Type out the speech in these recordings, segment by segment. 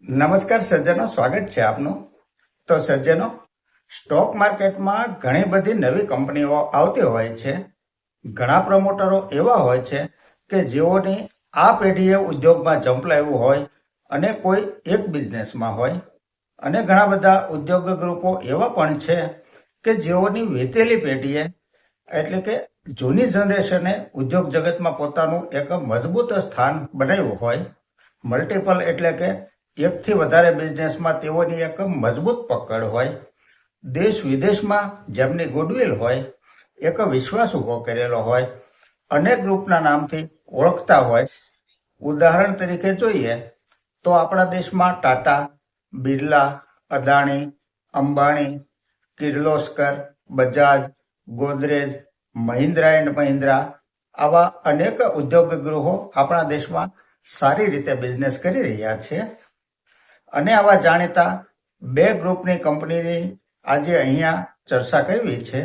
નમસ્કાર સજ્જનો, સ્વાગત છે આપનું. તો સજ્જનો, સ્ટોક માર્કેટમાં ઘણી બધી નવી કંપનીઓ આવતી હોય છે. ઘણા પ્રમોટરો એવા હોય છે કે જેઓની આ પેઢીએ ઉદ્યોગમાં જંપ લાવ્યું હોય અને કોઈ એક બિઝનેસમાં હોય, અને ઘણા બધા ઉદ્યોગ ગ્રુપો એવા પણ છે કે જેઓની વીતેલી પેઢીએ એટલે કે જૂની જનરેશને ઉદ્યોગ જગતમાં પોતાનું એક મજબૂત સ્થાન બનાવ્યું હોય. મલ્ટિપલ એટલે કે એકથી વધારે બિઝનેસમાં તેઓની એક મજબૂત પકડ હોય. દેશ વિદેશમાં જેમની ગુડવિલ હોય, એક વિશ્વાસ ઊભો કરેલો હોય, અનેક ગ્રુપના નામથી ઓળખતા હોય. ઉદાહરણ તરીકે જોઈએ તો આપણા દેશમાં ટાટા, બિરલા, અદાણી, અંબાણી, કિર્લોસ્કર, બજાજ, ગોદરેજ, મહિન્દ્રા એન્ડ મહિન્દ્રા આવા અનેક ઉદ્યોગ ગૃહો આપણા દેશમાં સારી રીતે બિઝનેસ કરી રહ્યા છે. અને આવા જાણીતા બે ગ્રુપની કંપનીની આજે અહીંયા ચર્ચા કરવી છે,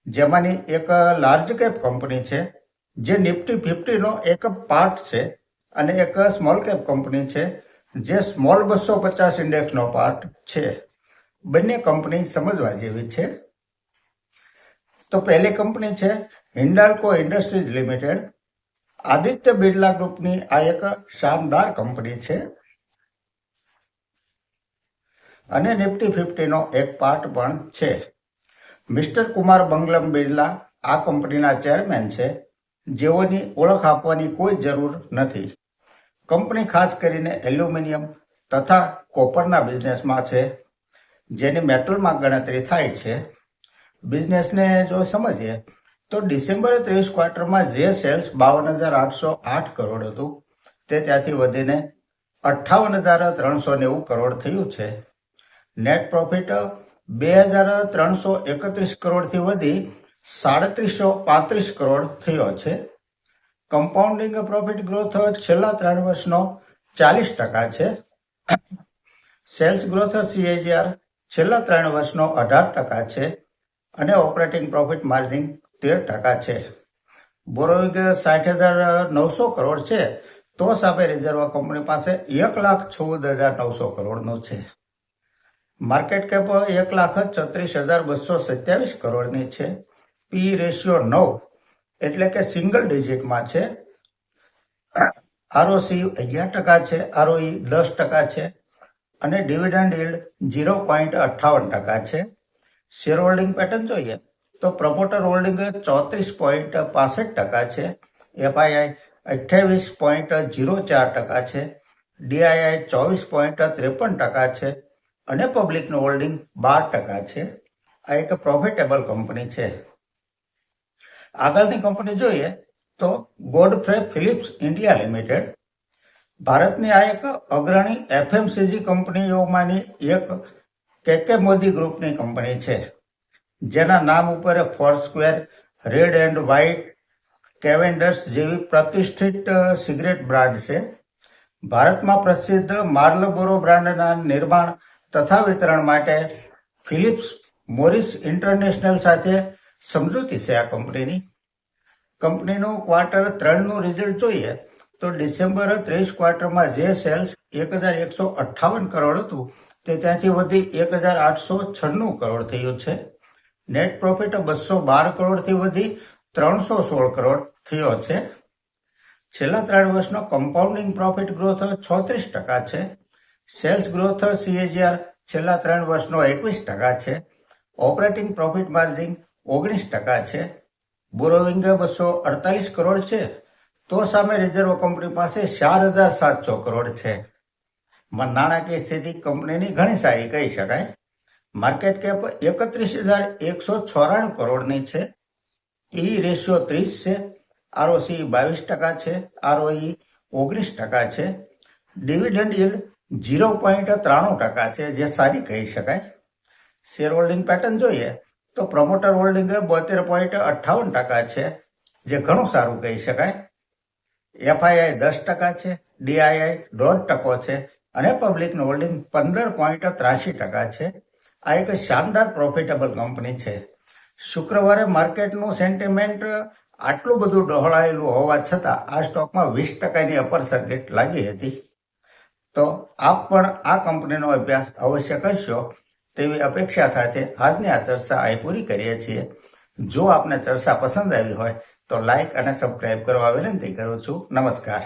જેમાંની એક લાર્જ કેપ કંપની છે જે નિફ્ટી 50નો એક પાર્ટ છે, અને એક સ્મોલ કેપ કંપની છે જે સ્મોલ 250 ઇન્ડેક્સનો પાર્ટ છે. બંને કંપની સમજવા જેવી છે. તો પહેલી કંપની છે હિન્ડાલ્કો ઇન્ડસ્ટ્રીઝ લિમિટેડ. આદિત્ય બિરલા ગ્રુપની આ એક શાનદાર કંપની છે અને નિફ્ટી 50નો એક પાર્ટ પણ છે. મિસ્ટર કુમાર બંગલમ બિરલા આ કંપનીના ચેરમેન છે, જેઓની ઓળખ આપવાની કોઈ જરૂર નથી. કંપની ખાસ કરીને એલ્યુમિનિયમ તથા કોપરના બિઝનેસમાં છે, જેની મેટલમાં ગણતરી થાય છે. બિઝનેસને જો સમજીએ તો ડિસેમ્બર 30 ક્વાર્ટરમાં જે સેલ્સ 52,808 કરોડ હતું તે ત્યાંથી વધીને 58,390 કરોડ થયું છે. નેટ પ્રોફિટ 2,331 કરોડથી વધી 3,735 કરોડ થયો છે. કમ્પાઉન્ડિંગ પ્રોફિટ ગ્રોથ છેલ્લા 3 વર્ષનો 40% છે. સેલ્સ ગ્રોથ CAGR છેલ્લા 3 વર્ષનો 18% છે અને ઓપરેટિંગ પ્રોફિટ માર્જિન 13% છે. બોરોઇંગ 60,900 કરોડ છે, તો સામે રિઝર્વ કંપની પાસે 1,14,900 કરોડનું છે. માર્કેટ કેપ 1,36,227 કરોડની છે. પી રેશિયો 9 એટલે કે સિંગલ ડિજિટમાં છે. ROC 11% છે, ROE 10% છે અને ડિવિડન્ડ યીલ્ડ 0.58% છે. શેર હોલ્ડિંગ પેટર્ન જોઈએ તો પ્રમોટર હોલ્ડિંગ 34.65% છે, FII 28.04% છે, DII 24.53% છે અને પબ્લિકનું હોલ્ડિંગ 12% છે. આ એક પ્રોફિટેબલ કંપની છે. આગળની કંપની જોઈએ તો ગોડફ્રે ફિલિપ્સ ઇન્ડિયા લિમિટેડ. ભારતની આ એક અગ્રણી FMCG કંપનીઓમાંની એક કેકે મોદી ગ્રુપની કંપની છે, જેના નામ ઉપર ફોરસ્ક્વેર, રેડ એન્ડ વ્હાઇટ, કેવેન્ડર્સ જેવી પ્રતિષ્ઠિત સિગરેટ બ્રાન્ડ છે. ભારતમાં પ્રસિદ્ધ માર્લબોરો બ્રાન્ડના નિર્માણ તથા વિતરણ માટે ફિલિપ્સ મોરિસ ઇન્ટરનેશનલ સાથે સમજૂતી છે આ કંપનીની. કંપનીનું ક્વાર્ટર 3નું રિઝલ્ટ જોઈએ તો ડિસેમ્બર 30 ક્વાર્ટરમાં જે સેલ્સ 1,158 કરોડ હતું તે ત્યાંથી વધી 1,896 કરોડ થયું છે. નેટ પ્રોફિટ 212 કરોડથી વધી 316 કરોડ થયો છે. છેલ્લા 3 વર્ષનો કમ્પાઉન્ડિંગ પ્રોફિટ ગ્રોથ 36% છે. સેલ્સ ગ્રોથ CAGR છેલ્લા 3 વર્ષનો 21% છે. ઓપરેટિંગ પ્રોફિટ માર્જિન 19% છે. બોરોવિંગ 248 કરોડ છે, તો સામે રિઝર્વ કંપની પાસે 4,700 કરોડ છે. નાણાકીય સ્થિતિ કંપનીની ઘણી સારી કહી શકાય. માર્કેટ કેપ 31,194 કરોડની છે. પી રેશિયો 30 છે, ROC 22% છે, ROE 19% છે. ડિવિડન્ડ યીલ્ડ 0.93% છે, જે સારી કહી શકાય. શેર હોલ્ડિંગ પેટર્ન જોઈએ તો પ્રમોટર હોલ્ડિંગ 72.58% છે, જે ઘણું સારું કહી શકાય. FII 10% છે, DII 1.5% છે અને પબ્લિકનું હોલ્ડિંગ 15.83% છે. આ એક શાનદાર પ્રોફિટેબલ કંપની છે. શુક્રવારે માર્કેટનું સેન્ટિમેન્ટ આટલું બધું ડહોળાયેલું હોવા છતાં આ સ્ટોકમાં 20%ની અપર સર્કિટ લાગી હતી. તો આપ પણ આ કંપનીનો અભ્યાસ અવશ્ય કરશો તેવી અપેક્ષા સાથે આજની આ ચર્ચા અહીં પૂરી કરીએ છીએ. જો આપને ચર્ચા પસંદ આવી હોય તો લાઈક અને સબસ્ક્રાઇબ કરવા વિનંતી કરું છું. નમસ્કાર.